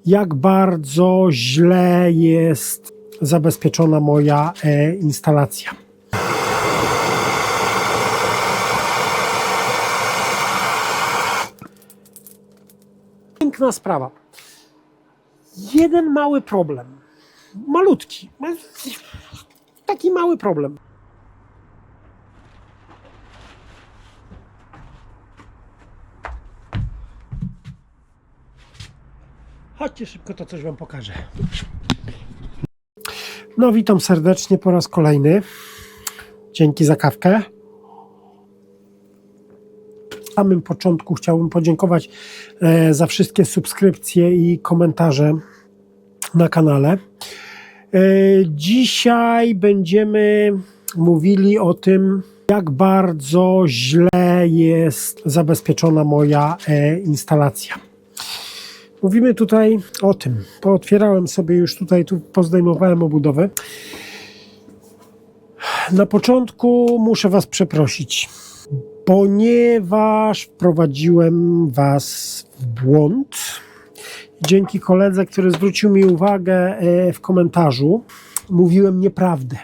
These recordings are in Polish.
jak bardzo źle jest zabezpieczona moja instalacja. Piękna sprawa. Jeden mały problem. Malutki. Taki mały problem. Chodźcie szybko, to coś wam pokażę. No, witam serdecznie po raz kolejny. Dzięki za kawkę. W samym początku chciałbym podziękować za wszystkie subskrypcje i komentarze na kanale. Dzisiaj będziemy mówili o tym, jak bardzo źle jest zabezpieczona moja instalacja. Mówimy tutaj o tym. Pootwierałem sobie już tutaj, tu pozdejmowałem obudowę. Na początku muszę was przeprosić, ponieważ wprowadziłem was w błąd. Dzięki koledze, który zwrócił mi uwagę w komentarzu, mówiłem nieprawdę.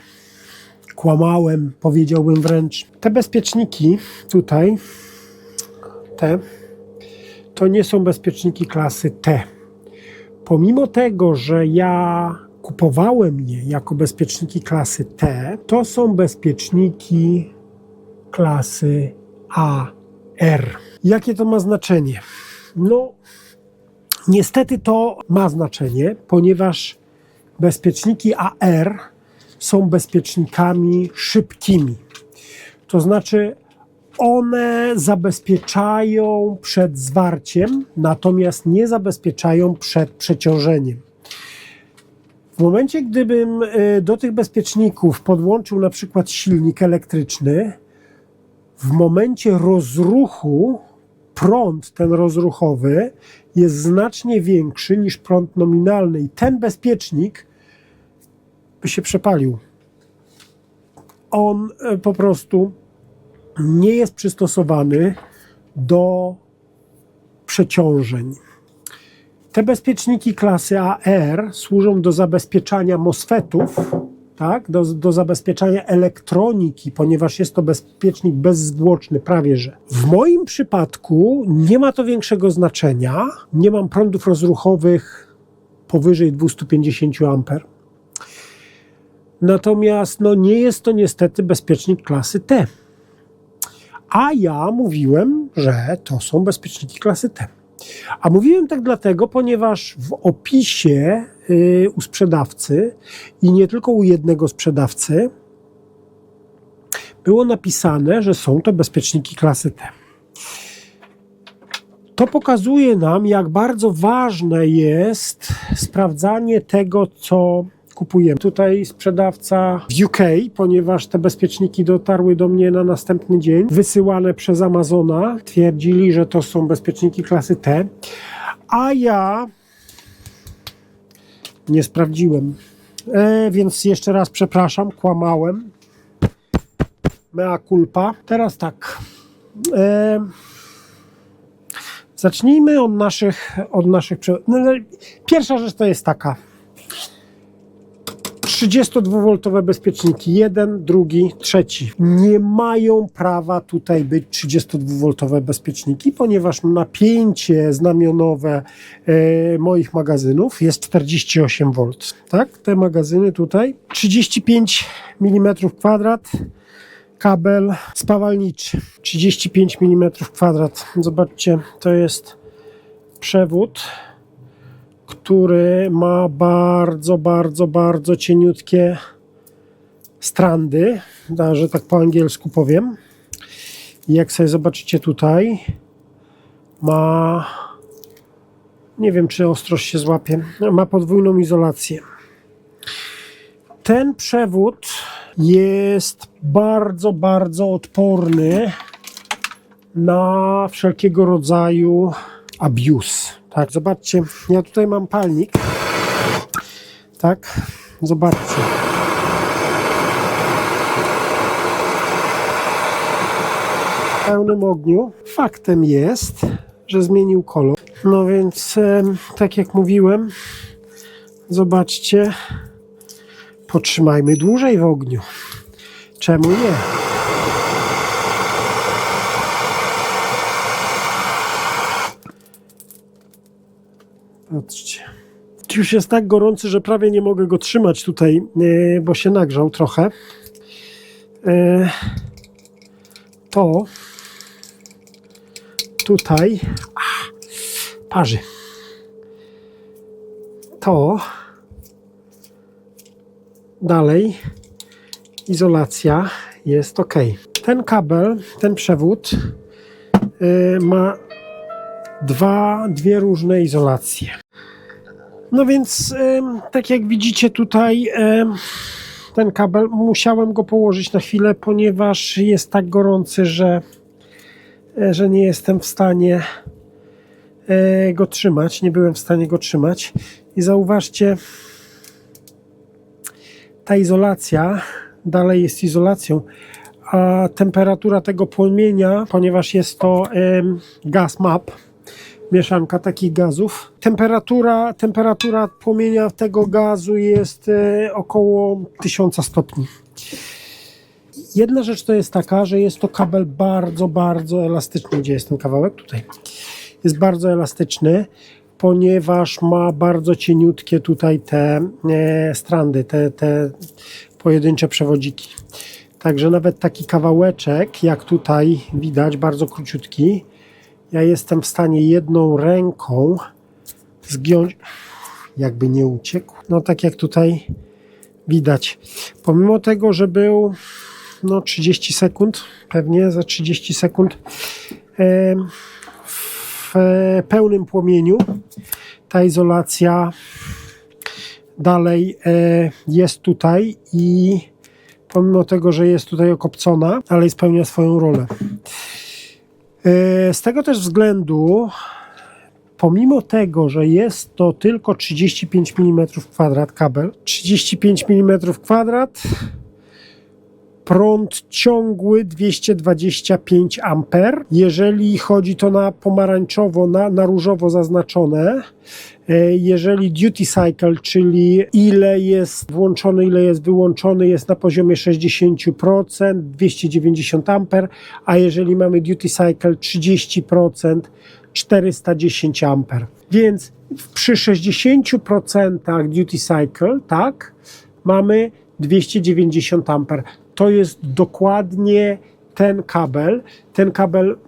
Kłamałem, powiedziałbym wręcz. Te bezpieczniki tutaj, to nie są bezpieczniki klasy T. Pomimo tego, że ja kupowałem je jako bezpieczniki klasy T, to są bezpieczniki klasy AR. Jakie to ma znaczenie? No, niestety to ma znaczenie, ponieważ bezpieczniki AR są bezpiecznikami szybkimi. To znaczy, one zabezpieczają przed zwarciem, natomiast nie zabezpieczają przed przeciążeniem. W momencie, gdybym do tych bezpieczników podłączył na przykład silnik elektryczny, w momencie rozruchu prąd ten rozruchowy jest znacznie większy niż prąd nominalny i ten bezpiecznik by się przepalił. On po prostu nie jest przystosowany do przeciążeń. Te bezpieczniki klasy AR służą do zabezpieczania MOSFETów, tak? Do zabezpieczania elektroniki, ponieważ jest to bezpiecznik bezzwłoczny, prawie że. W moim przypadku nie ma to większego znaczenia. Nie mam prądów rozruchowych powyżej 250 A. Natomiast nie jest to niestety bezpiecznik klasy T. A ja mówiłem, że to są bezpieczniki klasy T. A mówiłem tak dlatego, ponieważ w opisie u sprzedawcy i nie tylko u jednego sprzedawcy było napisane, że są to bezpieczniki klasy T. To pokazuje nam, jak bardzo ważne jest sprawdzanie tego, co kupujemy. Tutaj sprzedawca w UK, ponieważ te bezpieczniki dotarły do mnie na następny dzień, wysyłane przez Amazona, twierdzili, że to są bezpieczniki klasy T, a ja nie sprawdziłem. Więc jeszcze raz przepraszam, kłamałem. Mea culpa. Teraz tak. Zacznijmy od naszych. Pierwsza rzecz to jest taka. 32V bezpieczniki, jeden, drugi, trzeci. Nie mają prawa tutaj być 32V bezpieczniki, ponieważ napięcie znamionowe moich magazynów jest 48V. Tak? Te magazyny tutaj 35 mm², kabel spawalniczy 35 mm². Zobaczcie, to jest przewód, który ma bardzo cieniutkie strandy, że tak po angielsku powiem. I jak sobie zobaczycie tutaj, ma, nie wiem czy ostrość się złapie, ma podwójną izolację. Ten przewód jest bardzo odporny na wszelkiego rodzaju abuse. Tak, zobaczcie, ja tutaj mam palnik. Tak, zobaczcie. W pełnym ogniu. Faktem jest, że zmienił kolor. No więc, tak jak mówiłem, zobaczcie, potrzymajmy dłużej w ogniu. Czemu nie? Patrzcie. Już jest tak gorący, że prawie nie mogę go trzymać tutaj, bo się nagrzał trochę. To tutaj parzy. To dalej izolacja jest ok. Ten kabel, ten przewód ma dwie różne izolacje. No więc tak jak widzicie tutaj ten kabel, musiałem go położyć na chwilę, ponieważ jest tak gorący, że nie jestem w stanie go trzymać. Nie byłem w stanie go trzymać. I zauważcie, ta izolacja dalej jest izolacją, a temperatura tego płomienia, ponieważ jest to gas map, mieszanka takich gazów. Temperatura płomienia tego gazu jest około 1000 stopni. Jedna rzecz to jest taka, że jest to kabel bardzo, bardzo elastyczny. Gdzie jest ten kawałek? Tutaj. Jest bardzo elastyczny, ponieważ ma bardzo cieniutkie tutaj te strandy, te pojedyncze przewodziki. Także nawet taki kawałeczek, jak tutaj widać, bardzo króciutki, ja jestem w stanie jedną ręką zgiąć, jakby nie uciekł. No tak jak tutaj widać. Pomimo tego, że był 30 sekund, pewnie za 30 sekund w pełnym płomieniu, ta izolacja dalej jest tutaj i pomimo tego, że jest tutaj okopcona, dalej spełnia swoją rolę. Z tego też względu, pomimo tego, że jest to tylko 35 mm² kabel, 35 mm², prąd ciągły 225 A. Jeżeli chodzi to na pomarańczowo, na różowo zaznaczone, jeżeli duty cycle, czyli ile jest włączony, ile jest wyłączony, jest na poziomie 60%, 290 A, a jeżeli mamy duty cycle 30%, 410 A. Więc przy 60% duty cycle, tak, mamy 290 A. To jest dokładnie ten kabel. Ten kabel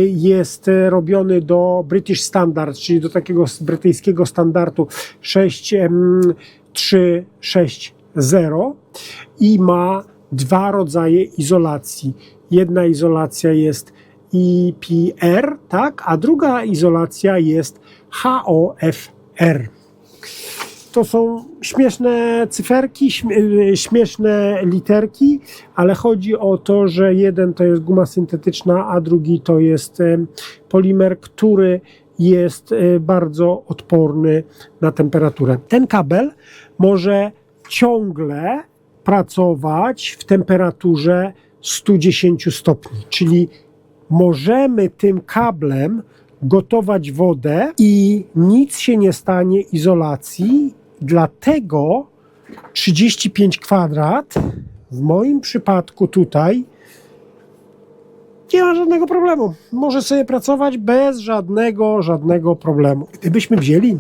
jest robiony do British Standard, czyli do takiego brytyjskiego standardu 6360 i ma dwa rodzaje izolacji. Jedna izolacja jest EPR, tak, a druga izolacja jest HOFR. To są śmieszne cyferki, śmieszne literki, ale chodzi o to, że jeden to jest guma syntetyczna, a drugi to jest polimer, który jest bardzo odporny na temperaturę. Ten kabel może ciągle pracować w temperaturze 110 stopni, czyli możemy tym kablem gotować wodę i nic się nie stanie izolacji, dlatego 35² w moim przypadku tutaj nie ma żadnego problemu. Może sobie pracować bez żadnego problemu. Gdybyśmy wzięli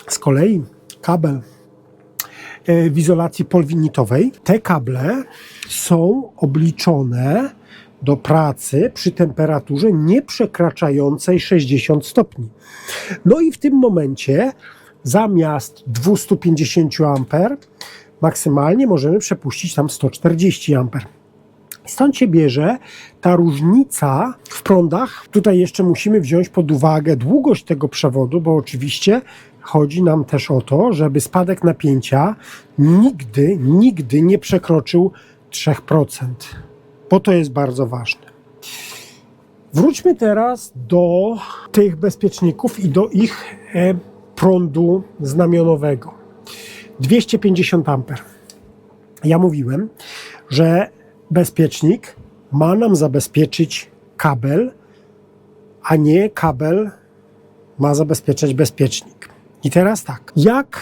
z kolei kabel w izolacji polwinitowej, te kable są obliczone do pracy przy temperaturze nie przekraczającej 60 stopni. No i w tym momencie zamiast 250 A maksymalnie możemy przepuścić tam 140 A. Stąd się bierze ta różnica w prądach. Tutaj jeszcze musimy wziąć pod uwagę długość tego przewodu, bo oczywiście chodzi nam też o to, żeby spadek napięcia nigdy nie przekroczył 3%. Bo to jest bardzo ważne. Wróćmy teraz do tych bezpieczników i do ich prądu znamionowego. 250 A. Ja mówiłem, że bezpiecznik ma nam zabezpieczyć kabel, a nie kabel ma zabezpieczać bezpiecznik. I teraz tak, jak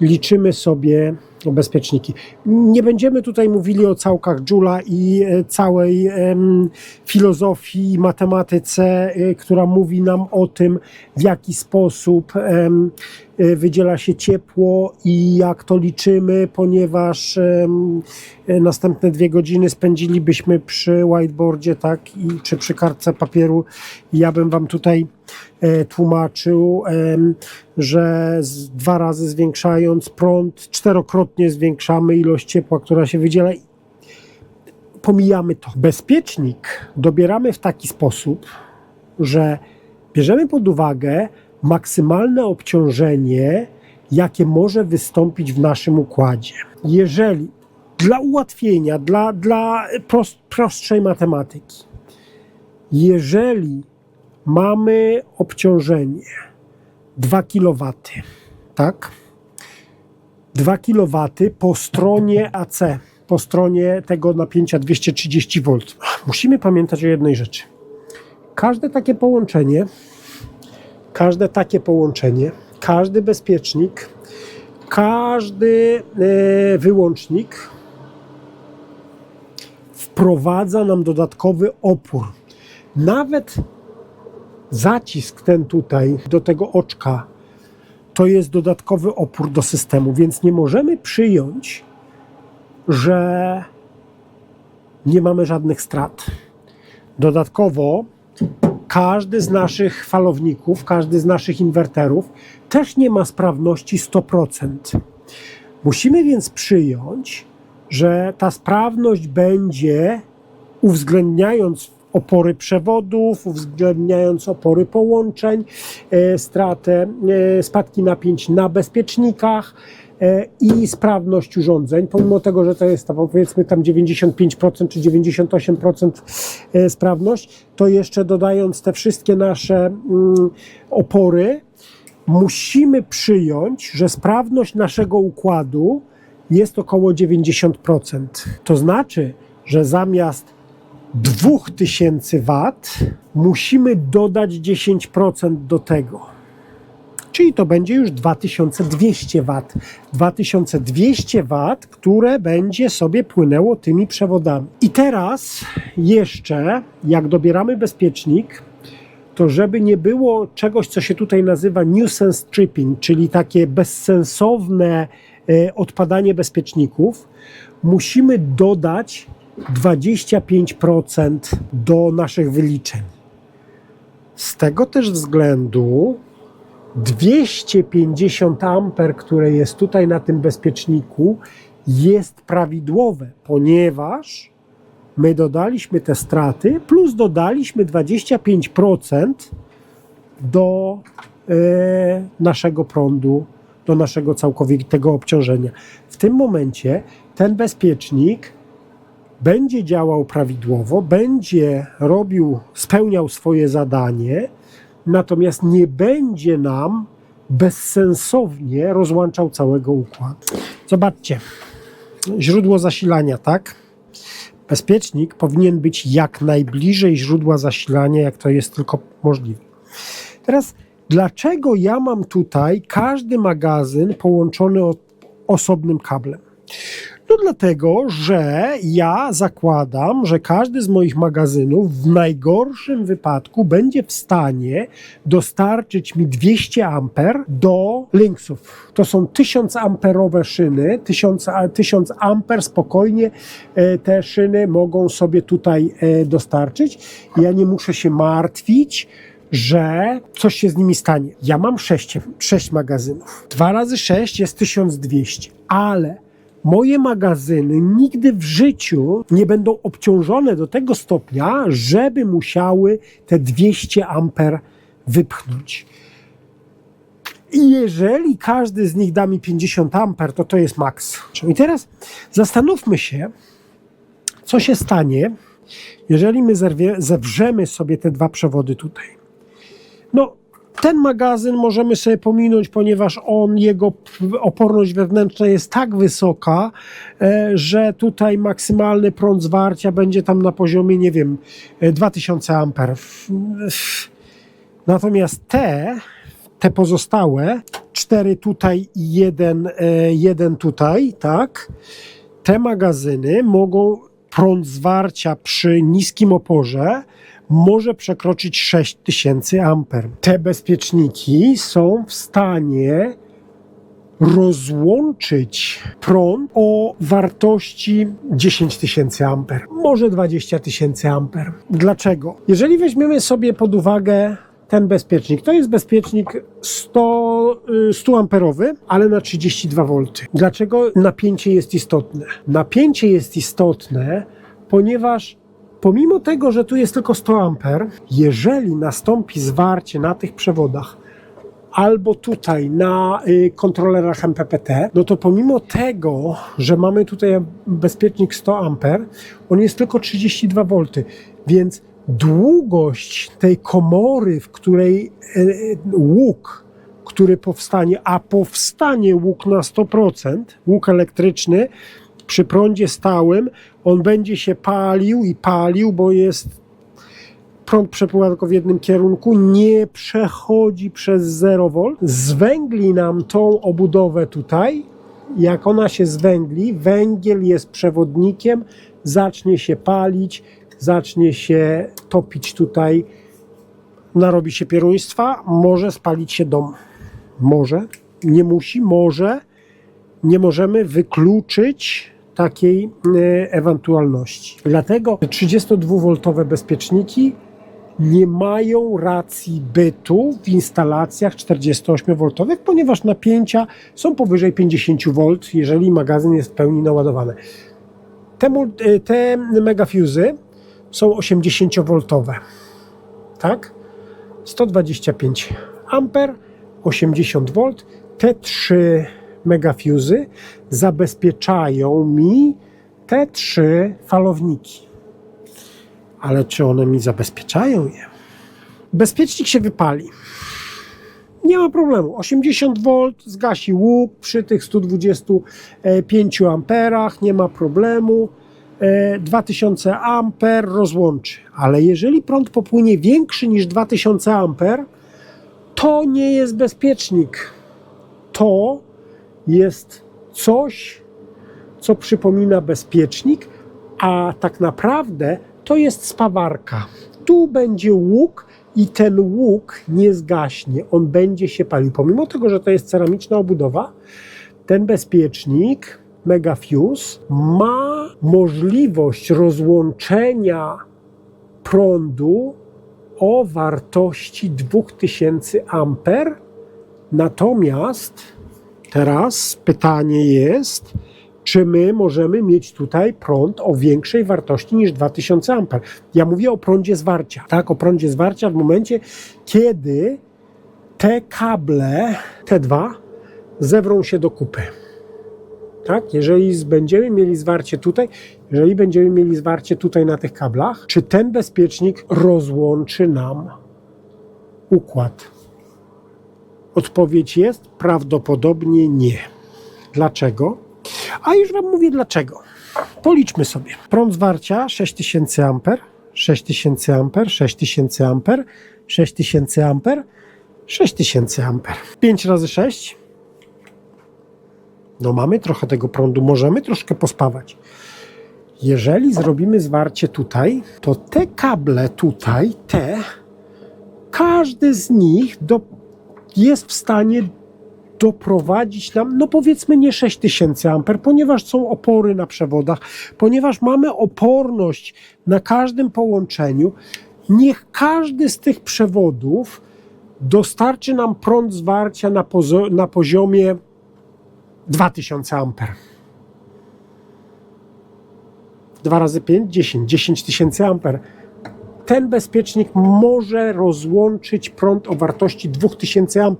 liczymy sobie bezpieczniki? Nie będziemy tutaj mówili o całkach Joule'a i całej filozofii, matematyce, która mówi nam o tym, w jaki sposób wydziela się ciepło i jak to liczymy, ponieważ następne 2 godziny spędzilibyśmy przy whiteboardzie, tak, czy przy kartce papieru. Ja bym wam tutaj tłumaczył, że 2 razy zwiększając prąd, 4-krotnie zwiększamy ilość ciepła, która się wydziela. Pomijamy to. Bezpiecznik dobieramy w taki sposób, że bierzemy pod uwagę maksymalne obciążenie, jakie może wystąpić w naszym układzie. Jeżeli dla ułatwienia, dla prostszej matematyki, jeżeli mamy obciążenie 2 kW, tak? 2 kW po stronie AC, po stronie tego napięcia 230 V. Musimy pamiętać o jednej rzeczy. Każde takie połączenie, każdy bezpiecznik, każdy wyłącznik wprowadza nam dodatkowy opór. Nawet zacisk ten tutaj do tego oczka to jest dodatkowy opór do systemu, więc nie możemy przyjąć, że nie mamy żadnych strat. Dodatkowo każdy z naszych falowników, każdy z naszych inwerterów też nie ma sprawności 100%. Musimy więc przyjąć, że ta sprawność będzie, uwzględniając opory przewodów, uwzględniając opory połączeń, spadki napięć na bezpiecznikach i sprawność urządzeń, pomimo tego, że to jest powiedzmy tam 95% czy 98% sprawność, to jeszcze dodając te wszystkie nasze opory, musimy przyjąć, że sprawność naszego układu jest około 90%. To znaczy, że zamiast 2000 W musimy dodać 10% do tego. Czyli to będzie już 2200 W. 2200 W, które będzie sobie płynęło tymi przewodami. I teraz jeszcze, jak dobieramy bezpiecznik, to żeby nie było czegoś, co się tutaj nazywa nuisance tripping, czyli takie bezsensowne odpadanie bezpieczników, musimy dodać 25% do naszych wyliczeń. Z tego też względu 250 A, które jest tutaj na tym bezpieczniku, jest prawidłowe, ponieważ my dodaliśmy te straty, plus dodaliśmy 25% do naszego prądu, do naszego całkowitego obciążenia. W tym momencie ten bezpiecznik będzie działał prawidłowo, będzie spełniał swoje zadanie, natomiast nie będzie nam bezsensownie rozłączał całego układu. Zobaczcie, źródło zasilania, tak? Bezpiecznik powinien być jak najbliżej źródła zasilania, jak to jest tylko możliwe. Teraz, dlaczego ja mam tutaj każdy magazyn połączony osobnym kablem? No dlatego, że ja zakładam, że każdy z moich magazynów w najgorszym wypadku będzie w stanie dostarczyć mi 200 A do Lynxów. To są 1000 amperowe szyny, 1000 amper spokojnie te szyny mogą sobie tutaj dostarczyć. Ja nie muszę się martwić, że coś się z nimi stanie. Ja mam 6 magazynów. 2 razy 6 jest 1200, ale moje magazyny nigdy w życiu nie będą obciążone do tego stopnia, żeby musiały te 200 amper wypchnąć. I jeżeli każdy z nich da mi 50 amper, to jest maks. I teraz zastanówmy się, co się stanie, jeżeli my zewrzemy sobie te 2 przewody tutaj. No, ten magazyn możemy sobie pominąć, ponieważ jego oporność wewnętrzna jest tak wysoka, że tutaj maksymalny prąd zwarcia będzie tam na poziomie, nie wiem, 2000 amper. Natomiast te pozostałe, 4 tutaj i jeden tutaj, tak? Te magazyny mogą, prąd zwarcia przy niskim oporze może przekroczyć 6000 A. Te bezpieczniki są w stanie rozłączyć prąd o wartości 10 000 A, może 20 000 A. Dlaczego? Jeżeli weźmiemy sobie pod uwagę ten bezpiecznik, to jest bezpiecznik 100 amperowy, ale na 32 V. Dlaczego napięcie jest istotne? Napięcie jest istotne, ponieważ pomimo tego, że tu jest tylko 100 A, jeżeli nastąpi zwarcie na tych przewodach albo tutaj na kontrolerach MPPT, no to pomimo tego, że mamy tutaj bezpiecznik 100 A, on jest tylko 32 V, więc długość tej komory, w której łuk, który powstanie, a powstanie łuk na 100%, łuk elektryczny przy prądzie stałym, on będzie się palił i palił, bo jest prąd przepływa tylko w jednym kierunku, nie przechodzi przez 0 V. Zwęgli nam tą obudowę tutaj. Jak ona się zwęgli, węgiel jest przewodnikiem, zacznie się palić, zacznie się topić tutaj, narobi się pieruństwa, może spalić się dom. Może, nie musi, może. Nie możemy wykluczyć takiej ewentualności. Dlatego 32V bezpieczniki nie mają racji bytu w instalacjach 48V, ponieważ napięcia są powyżej 50V, jeżeli magazyn jest w pełni naładowany. Te megafuzy są 80V, tak? 125 A, 80V. Te 3 megafuzy zabezpieczają mi te 3 falowniki. Ale czy one mi zabezpieczają je? Bezpiecznik się wypali. Nie ma problemu. 80V zgasi łuk przy tych 125 amperach, nie ma problemu. 2000 A rozłączy. Ale jeżeli prąd popłynie większy niż 2000 A, to nie jest bezpiecznik. To jest coś, co przypomina bezpiecznik, a tak naprawdę to jest spawarka. Tu będzie łuk i ten łuk nie zgaśnie. On będzie się palił. Pomimo tego, że to jest ceramiczna obudowa, ten bezpiecznik Megafuse ma możliwość rozłączenia prądu o wartości 2000 A. Natomiast teraz pytanie jest, czy my możemy mieć tutaj prąd o większej wartości niż 2000 A. Ja mówię o prądzie zwarcia, tak? O prądzie zwarcia w momencie, kiedy te kable, te dwa, zewrą się do kupy. Tak? Jeżeli będziemy mieli zwarcie tutaj na tych kablach, czy ten bezpiecznik rozłączy nam układ? Odpowiedź jest prawdopodobnie nie. Dlaczego? A już Wam mówię dlaczego. Policzmy sobie. Prąd zwarcia 6000 A, 6000 A, 6000 A, 6000 A, 6000 A. 5 razy 6. No mamy trochę tego prądu, możemy troszkę pospawać. Jeżeli zrobimy zwarcie tutaj, to te kable tutaj, każdy z nich jest w stanie doprowadzić nam, no powiedzmy nie 6000 A, ponieważ są opory na przewodach, ponieważ mamy oporność na każdym połączeniu, niech każdy z tych przewodów dostarczy nam prąd zwarcia na poziomie 2000 A. 2 razy 5, 10 000 A. Ten bezpiecznik może rozłączyć prąd o wartości 2000 A.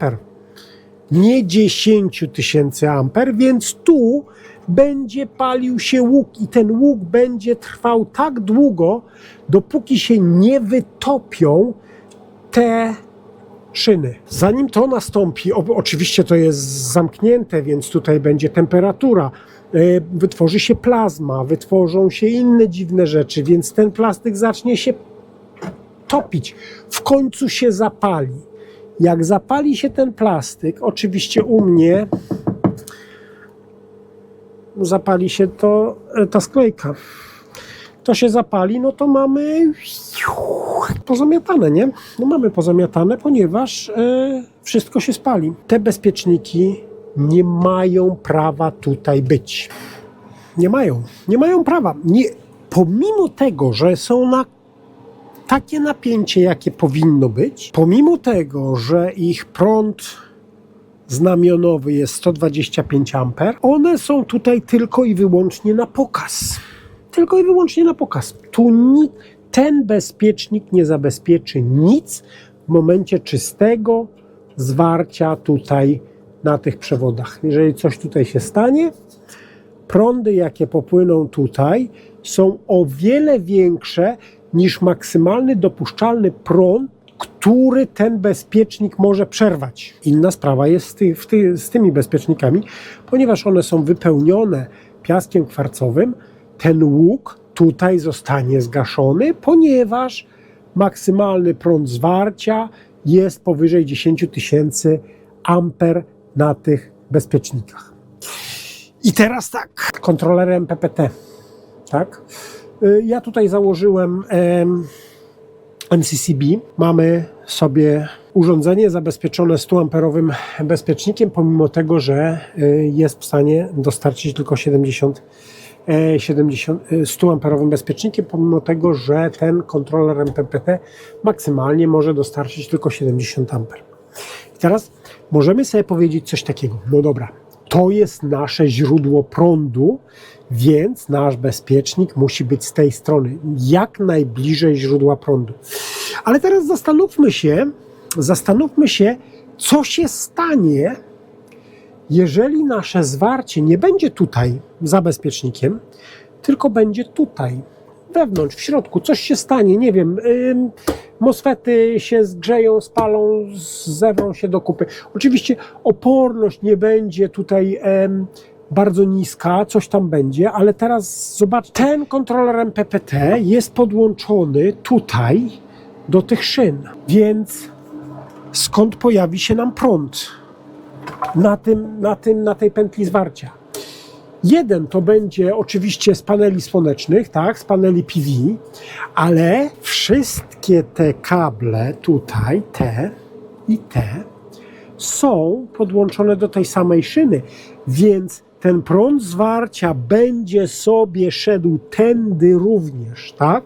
Nie 10 000 A, więc tu będzie palił się łuk i ten łuk będzie trwał tak długo, dopóki się nie wytopią te szyny. Zanim to nastąpi, oczywiście to jest zamknięte, więc tutaj będzie temperatura, wytworzy się plazma, wytworzą się inne dziwne rzeczy, więc ten plastik zacznie się topić, w końcu się zapali. Jak zapali się ten plastyk, oczywiście u mnie zapali się ta sklejka. To się zapali, no to mamy pozamiatane, nie? No mamy pozamiatane, ponieważ wszystko się spali. Te bezpieczniki nie mają prawa tutaj być. Nie mają prawa. Pomimo tego, że są na takie napięcie, jakie powinno być, pomimo tego, że ich prąd znamionowy jest 125 A, one są tutaj tylko i wyłącznie na pokaz. Tylko i wyłącznie na pokaz. Ten bezpiecznik nie zabezpieczy nic w momencie czystego zwarcia tutaj na tych przewodach. Jeżeli coś tutaj się stanie, prądy, jakie popłyną tutaj, są o wiele większe niż maksymalny dopuszczalny prąd, który ten bezpiecznik może przerwać. Inna sprawa jest z tymi bezpiecznikami, ponieważ one są wypełnione piaskiem kwarcowym, ten łuk tutaj zostanie zgaszony, ponieważ maksymalny prąd zwarcia jest powyżej 10 000 amper na tych bezpiecznikach. I teraz tak, kontroler MPPT. Tak? Ja tutaj założyłem MCCB. Mamy sobie urządzenie zabezpieczone 100-amperowym bezpiecznikiem, pomimo tego, że jest w stanie dostarczyć tylko 100-amperowym bezpiecznikiem, pomimo tego, że ten kontroler MPPT maksymalnie może dostarczyć tylko 70 A. I teraz możemy sobie powiedzieć coś takiego, no dobra, to jest nasze źródło prądu, więc nasz bezpiecznik musi być z tej strony, jak najbliżej źródła prądu. Ale teraz zastanówmy się, co się stanie, jeżeli nasze zwarcie nie będzie tutaj za bezpiecznikiem, tylko będzie tutaj, wewnątrz, w środku. Coś się stanie, nie wiem, MOSFETy się zgrzeją, spalą, zewrą się do kupy. Oczywiście oporność nie będzie tutaj bardzo niska, coś tam będzie, ale teraz zobacz, ten kontroler MPPT jest podłączony tutaj do tych szyn, więc skąd pojawi się nam prąd na tej pętli zwarcia? Jeden to będzie oczywiście z paneli słonecznych, tak, z paneli PV, ale wszystkie te kable tutaj, te i te, są podłączone do tej samej szyny, więc ten prąd zwarcia będzie sobie szedł tędy również, tak?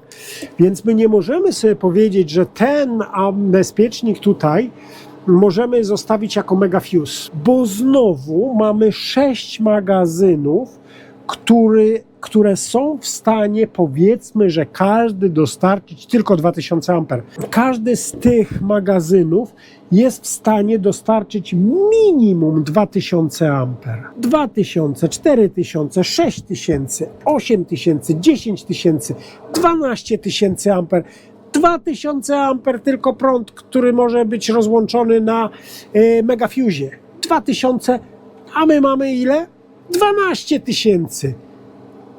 Więc my nie możemy sobie powiedzieć, że ten bezpiecznik tutaj możemy zostawić jako megafuse, bo znowu mamy 6 magazynów, które są w stanie, powiedzmy, że każdy dostarczyć tylko 2000 A. Każdy z tych magazynów jest w stanie dostarczyć minimum 2000 A. 2000, 4000, 6000, 8000, 10 000, 12 000 A. 2000 A tylko prąd, który może być rozłączony na megafuzie. 2000, a my mamy ile? 12 000.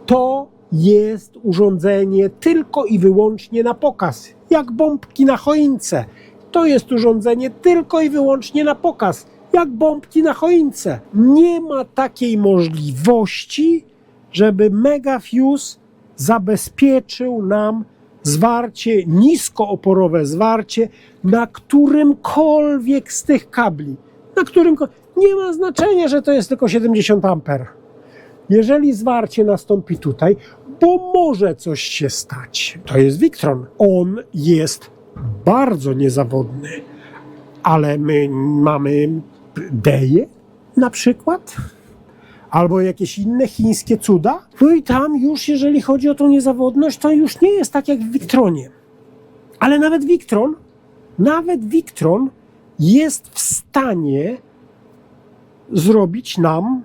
To jest urządzenie tylko i wyłącznie na pokaz, jak bombki na choince. To jest urządzenie tylko i wyłącznie na pokaz, jak bombki na choince. Nie ma takiej możliwości, żeby megafuse zabezpieczył nam zwarcie, niskooporowe zwarcie na którymkolwiek z tych kabli. Nie ma znaczenia, że to jest tylko 70 A. Jeżeli zwarcie nastąpi tutaj, bo może coś się stać, to jest Victron. On jest bardzo niezawodny, ale my mamy Deje na przykład, albo jakieś inne chińskie cuda. No i tam już, jeżeli chodzi o tą niezawodność, to już nie jest tak jak w Victronie. Ale nawet Victron jest w stanie zrobić nam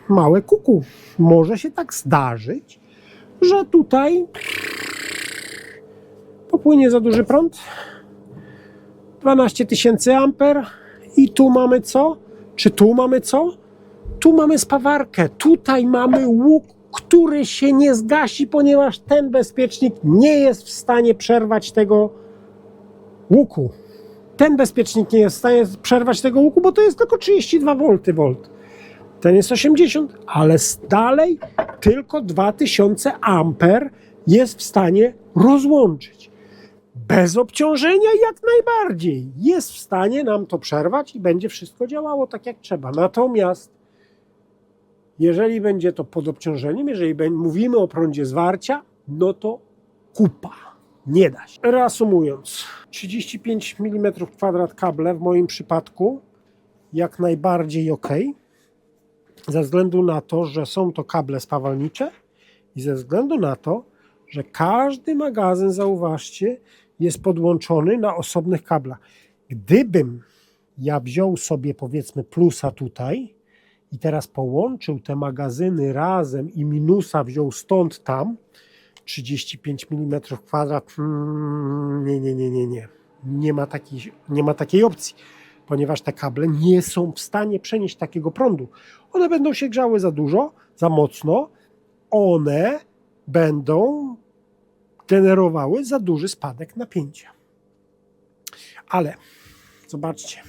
małe kuku. Może się tak zdarzyć, że tutaj popłynie za duży prąd, 12 000 A i tu mamy co? Czy tu mamy co? Tu mamy spawarkę, tutaj mamy łuk, który się nie zgasi, ponieważ ten bezpiecznik nie jest w stanie przerwać tego łuku. ten bezpiecznik nie jest w stanie przerwać tego łuku, bo to jest tylko 32 V. Ten jest 80, ale dalej tylko 2000 A jest w stanie rozłączyć. Bez obciążenia jak najbardziej. Jest w stanie nam to przerwać i będzie wszystko działało tak jak trzeba. Natomiast jeżeli będzie to pod obciążeniem, jeżeli mówimy o prądzie zwarcia, no to kupa. Nie da się. Reasumując, 35 mm² kable w moim przypadku jak najbardziej ok. Ze względu na to, że są to kable spawalnicze i ze względu na to, że każdy magazyn, zauważcie, jest podłączony na osobnych kablach. Gdybym ja wziął sobie powiedzmy plusa tutaj i teraz połączył te magazyny razem i minusa wziął stąd tam, 35 mm², nie. Nie ma takiej opcji, ponieważ te kable nie są w stanie przenieść takiego prądu. One będą się grzały za dużo, za mocno, one będą generowały za duży spadek napięcia. Ale zobaczcie,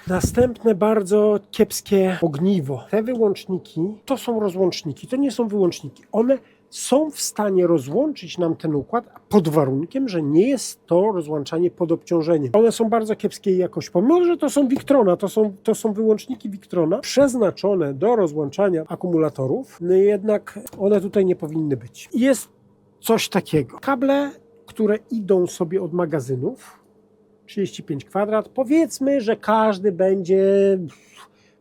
następne bardzo kiepskie ogniwo. Te wyłączniki to są rozłączniki, to nie są wyłączniki. One są w stanie rozłączyć nam ten układ pod warunkiem, że nie jest to rozłączanie pod obciążeniem. One są bardzo kiepskiej jakości. Pomimo, że to są Victrona, to są wyłączniki Victrona przeznaczone do rozłączania akumulatorów, no jednak one tutaj nie powinny być. Jest coś takiego. Kable, które idą sobie od magazynów, 35², powiedzmy, że każdy będzie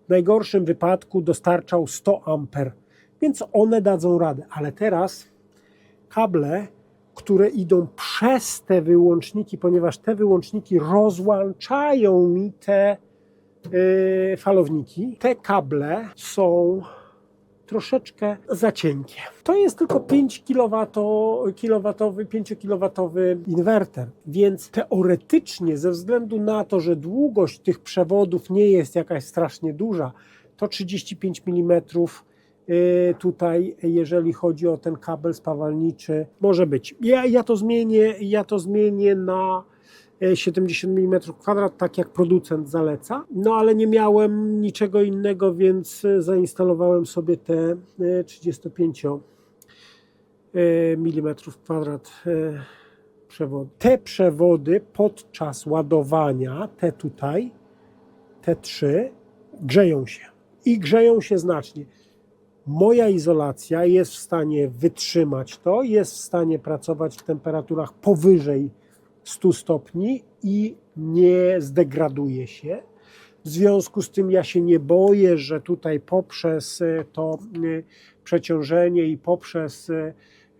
w najgorszym wypadku dostarczał 100 A, więc one dadzą radę. Ale teraz kable, które idą przez te wyłączniki, ponieważ te wyłączniki rozłączają mi te falowniki, te kable są troszeczkę za cienkie. To jest tylko 5-kilowatowy inwerter, więc teoretycznie ze względu na to, że długość tych przewodów nie jest jakaś strasznie duża, to 35 mm tutaj, jeżeli chodzi o ten kabel spawalniczy, może być. Ja to zmienię na 70 mm², tak jak producent zaleca. No ale nie miałem niczego innego, więc zainstalowałem sobie te 35 mm² przewody. Te przewody podczas ładowania, te trzy, grzeją się. I grzeją się znacznie. Moja izolacja jest w stanie wytrzymać to, jest w stanie pracować w temperaturach powyżej 100 stopni i nie zdegraduje się. W związku z tym ja się nie boję, że tutaj poprzez to przeciążenie i poprzez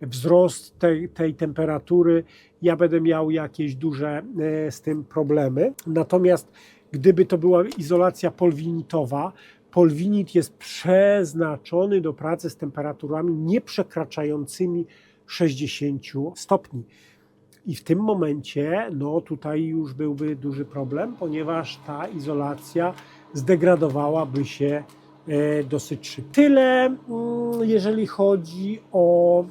wzrost tej temperatury ja będę miał jakieś duże z tym problemy. Natomiast gdyby to była izolacja polwinitowa, polwinit jest przeznaczony do pracy z temperaturami nieprzekraczającymi 60 stopni. I w tym momencie, no tutaj już byłby duży problem, ponieważ ta izolacja zdegradowałaby się dosyć szybko. Tyle, jeżeli chodzi o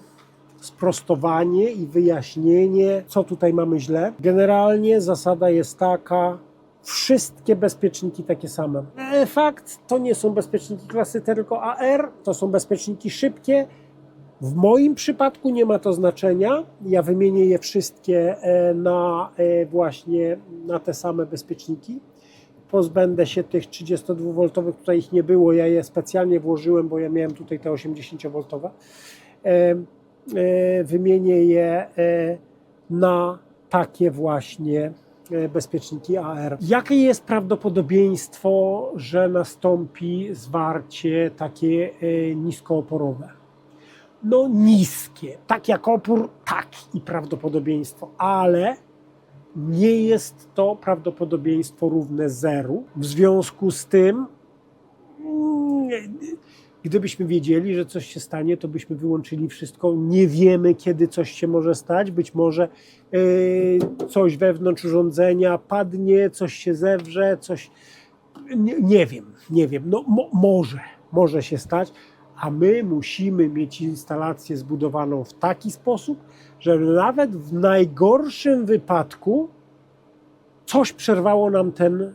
sprostowanie i wyjaśnienie, co tutaj mamy źle. Generalnie zasada jest taka, wszystkie bezpieczniki takie same. Fakt, to nie są bezpieczniki klasy T, tylko AR, to są bezpieczniki szybkie. W moim przypadku nie ma to znaczenia. Ja wymienię je wszystkie właśnie na te same bezpieczniki. Pozbędę się tych 32V, tutaj ich nie było. Ja je specjalnie włożyłem, bo ja miałem tutaj te 80V. Wymienię je na takie właśnie bezpieczniki AR. Jakie jest prawdopodobieństwo, że nastąpi zwarcie takie niskooporowe? No niskie, tak jak opór, tak i prawdopodobieństwo, ale nie jest to prawdopodobieństwo równe zeru. W związku z tym, gdybyśmy wiedzieli, że coś się stanie, to byśmy wyłączyli wszystko. Nie wiemy, kiedy coś się może stać. Być może coś wewnątrz urządzenia padnie, coś się zewrze, coś... Nie wiem. No może się stać, a my musimy mieć instalację zbudowaną w taki sposób, że nawet w najgorszym wypadku coś przerwało nam ten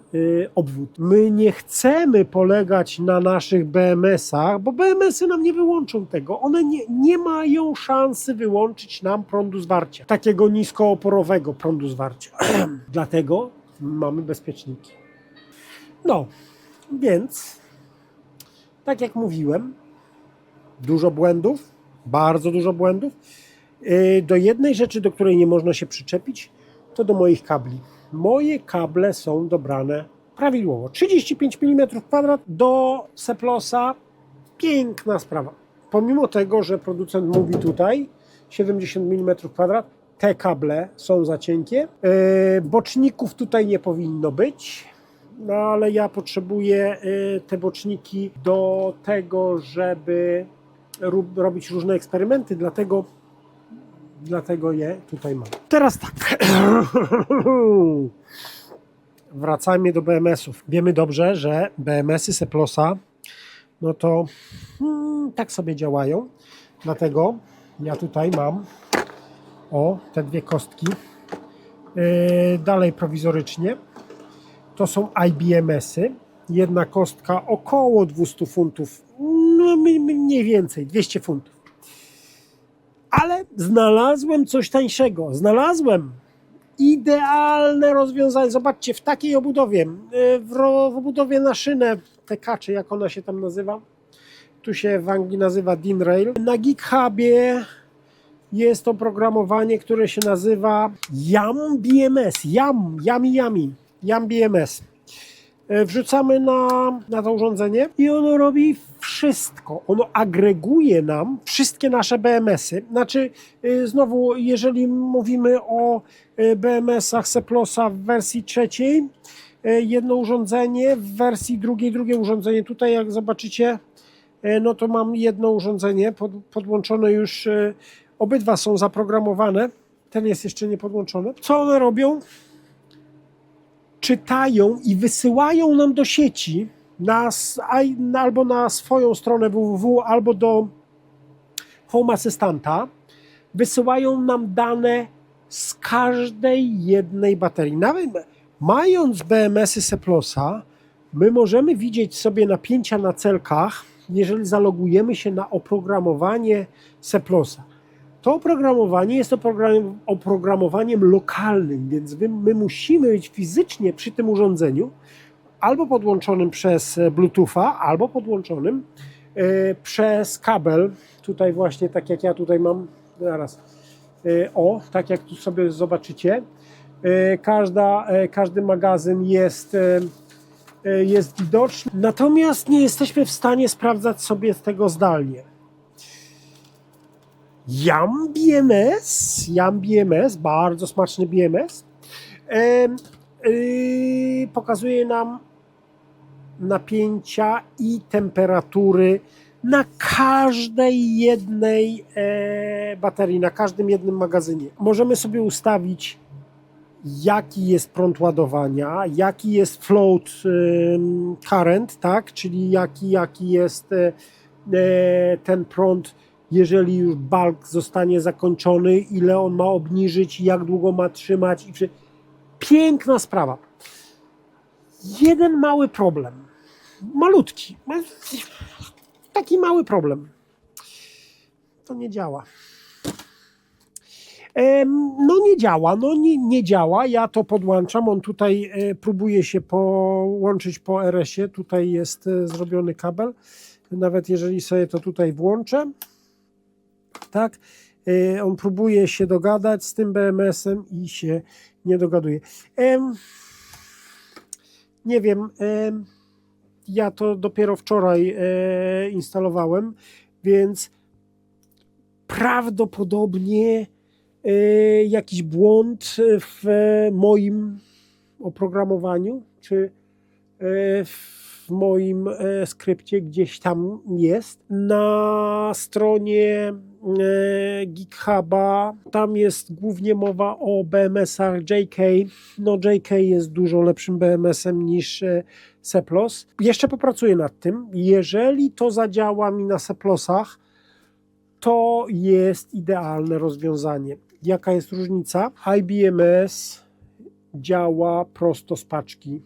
obwód. My nie chcemy polegać na naszych BMS-ach, bo BMS-y nam nie wyłączą tego. One nie mają szansy wyłączyć nam prądu zwarcia, takiego niskooporowego prądu zwarcia. Dlatego mamy bezpieczniki. No, więc tak jak mówiłem, dużo błędów, bardzo dużo błędów. Do jednej rzeczy, do której nie można się przyczepić, to do moich kabli. Moje kable są dobrane prawidłowo. 35 mm2 do Seplosa. Piękna sprawa. Pomimo tego, że producent mówi tutaj 70 mm2, te kable są za cienkie. Boczników tutaj nie powinno być. No ale ja potrzebuję te boczniki do tego, żeby robić różne eksperymenty, dlatego je tutaj mam. Teraz tak. Wracajmy do BMS-ów. Wiemy dobrze, że BMS-y Seplosa no to tak sobie działają. Dlatego ja tutaj mam te dwie kostki dalej prowizorycznie. To są IBMS-y. Jedna kostka około 200 funtów, no mniej więcej 200 funtów. Ale znalazłem coś tańszego. Znalazłem idealne rozwiązanie. Zobaczcie, w takiej obudowie, w obudowie na szynę, te kacze, jak ona się tam nazywa, tu się w Anglii nazywa DIN Rail. Na GitHubie jest oprogramowanie, które się nazywa YAMBMS. YAMBMS. Wrzucamy na to urządzenie i ono robi wszystko. Ono agreguje nam wszystkie nasze BMS-y. Znaczy, znowu, jeżeli mówimy o BMS-ach Seplosa w wersji trzeciej, jedno urządzenie, w wersji drugiej drugie urządzenie. Tutaj jak zobaczycie, no to mam jedno urządzenie podłączone już, obydwa są zaprogramowane. Ten jest jeszcze nie podłączony. Co one robią? Czytają i wysyłają nam do sieci albo na swoją stronę www, albo do Home Assistanta. Wysyłają nam dane z każdej jednej baterii. Nawet mając BMS-y Seplosa, my możemy widzieć sobie napięcia na celkach, jeżeli zalogujemy się na oprogramowanie Seplosa. To oprogramowanie jest oprogramowaniem lokalnym, więc my musimy być fizycznie przy tym urządzeniu albo podłączonym przez Bluetootha, albo podłączonym przez kabel. Tutaj właśnie, tak jak ja tutaj mam, zaraz, tak jak tu sobie zobaczycie, każdy magazyn jest widoczny, natomiast nie jesteśmy w stanie sprawdzać sobie tego zdalnie. YAMBMS, bardzo smaczny BMS, pokazuje nam napięcia i temperatury na każdej jednej baterii, na każdym jednym magazynie. Możemy sobie ustawić, jaki jest prąd ładowania, jaki jest float current, tak? Czyli jaki jest ten prąd, jeżeli już bulk zostanie zakończony, ile on ma obniżyć, jak długo ma trzymać. Piękna sprawa. Jeden mały problem. Malutki. Taki mały problem. To nie działa. No nie działa. Ja to podłączam. On tutaj próbuje się połączyć po RS-ie. Tutaj jest zrobiony kabel. Nawet jeżeli sobie to tutaj włączę, tak, on próbuje się dogadać z tym BMS-em i się nie dogaduje. Nie wiem, ja to dopiero wczoraj instalowałem, więc prawdopodobnie jakiś błąd w moim oprogramowaniu, czy w w moim skrypcie, gdzieś tam jest. Na stronie GitHuba, tam jest głównie mowa o BMS-ach JK. No JK jest dużo lepszym BMS-em niż Seplos. Jeszcze popracuję nad tym. Jeżeli to zadziała mi na Seplosach, to jest idealne rozwiązanie. Jaka jest różnica? IBMS działa prosto z paczki,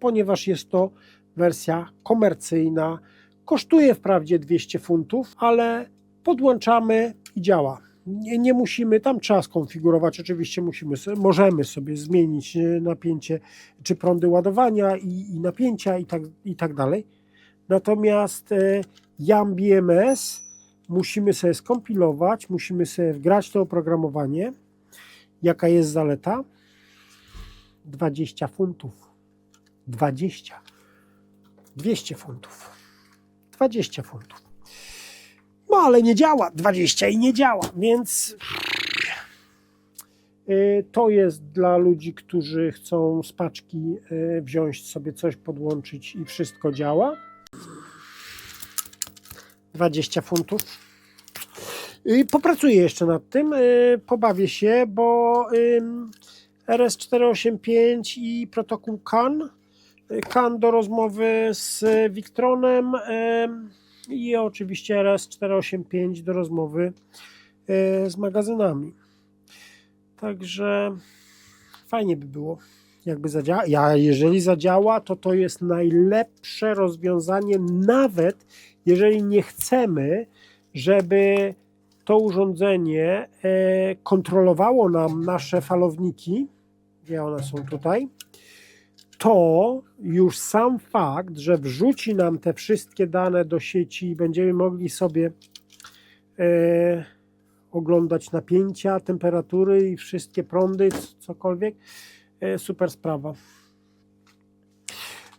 ponieważ jest to wersja komercyjna. Kosztuje wprawdzie 200 funtów, ale podłączamy i działa. Nie musimy, tam trzeba skonfigurować, oczywiście możemy sobie zmienić napięcie, czy prądy ładowania i napięcia i tak dalej. Natomiast YAMBMS musimy sobie skompilować, musimy sobie wgrać to oprogramowanie. Jaka jest zaleta? 20 funtów. 20. 200 funtów. 20 funtów. No ale nie działa. 20 i nie działa, więc to jest dla ludzi, którzy chcą z paczki wziąć sobie coś, podłączyć i wszystko działa. 20 funtów. Popracuję jeszcze nad tym, pobawię się, bo RS485 i protokół CAN. CAN do rozmowy z Victronem i oczywiście RS485 do rozmowy z magazynami. Także fajnie by było, jakby zadziała. Jeżeli zadziała, to jest najlepsze rozwiązanie, nawet jeżeli nie chcemy, żeby to urządzenie kontrolowało nam nasze falowniki, gdzie one są tutaj, to już sam fakt, że wrzuci nam te wszystkie dane do sieci i będziemy mogli sobie oglądać napięcia, temperatury i wszystkie prądy, cokolwiek, super sprawa.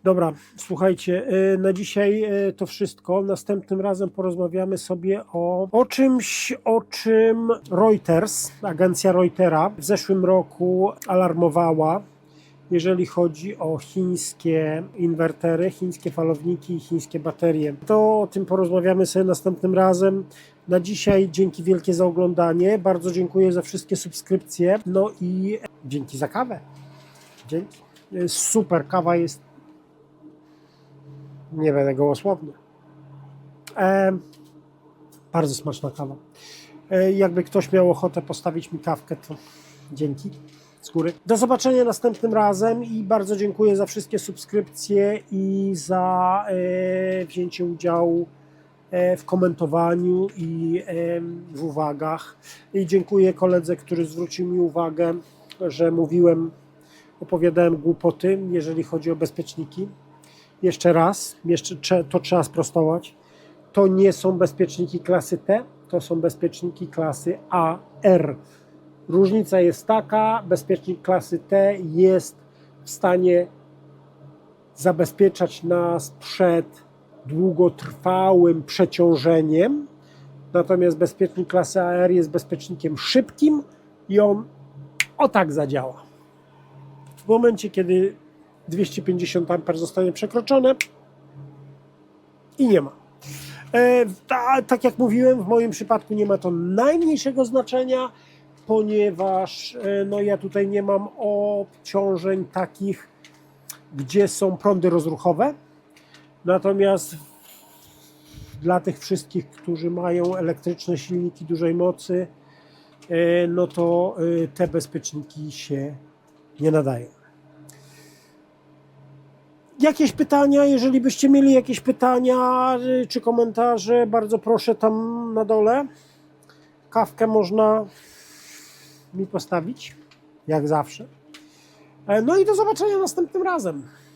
Dobra, słuchajcie, na dzisiaj to wszystko. Następnym razem porozmawiamy sobie o czymś, o czym Reuters, agencja Reutera w zeszłym roku alarmowała, jeżeli chodzi o chińskie inwertery, chińskie falowniki i chińskie baterie. To o tym porozmawiamy sobie następnym razem. Na dzisiaj dzięki wielkie za oglądanie. Bardzo dziękuję za wszystkie subskrypcje. No i dzięki za kawę. Dzięki. Super, kawa jest. Nie będę gołosłowny. Bardzo smaczna kawa. Jakby ktoś miał ochotę postawić mi kawkę, to dzięki z góry. Do zobaczenia następnym razem i bardzo dziękuję za wszystkie subskrypcje i za wzięcie udziału w komentowaniu i w uwagach. I dziękuję koledze, który zwrócił mi uwagę, że opowiadałem głupoty, jeżeli chodzi o bezpieczniki. Jeszcze raz, to trzeba sprostować. To nie są bezpieczniki klasy T, to są bezpieczniki klasy AR. Różnica jest taka, bezpiecznik klasy T jest w stanie zabezpieczać nas przed długotrwałym przeciążeniem, natomiast bezpiecznik klasy AR jest bezpiecznikiem szybkim i on tak zadziała. W momencie, kiedy 250 A zostanie przekroczone i nie ma. Tak jak mówiłem, w moim przypadku nie ma to najmniejszego znaczenia, ponieważ ja tutaj nie mam obciążeń takich, gdzie są prądy rozruchowe. Natomiast dla tych wszystkich, którzy mają elektryczne silniki dużej mocy, no to te bezpieczniki się nie nadają. Jakieś pytania? Jeżeli byście mieli jakieś pytania czy komentarze, bardzo proszę tam na dole. Kawkę można mi postawić, jak zawsze. No i do zobaczenia następnym razem.